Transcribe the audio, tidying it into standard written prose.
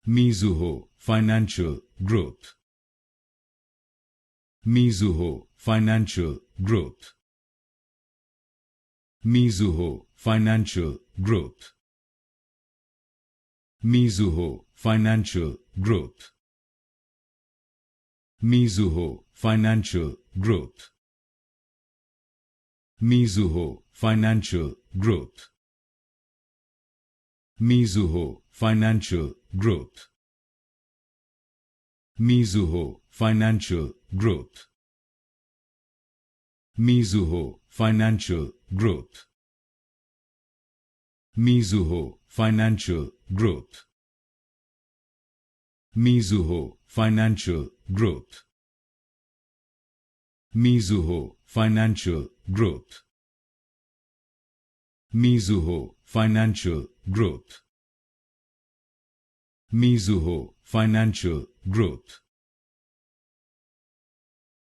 Mizuho Financial Group. Mizuho Financial Group. Mizuho Financial Group. Mizuho Financial Group. Mizuho Financial Group. Mizuho Financial Group. Mizuho Financial Group. Mizuho Financial Group. Mizuho Financial Group. Mizuho Financial Group. Mizuho Financial Group. Mizuho Financial Group. Mizuho Financial Group. Mizuho Financial Group.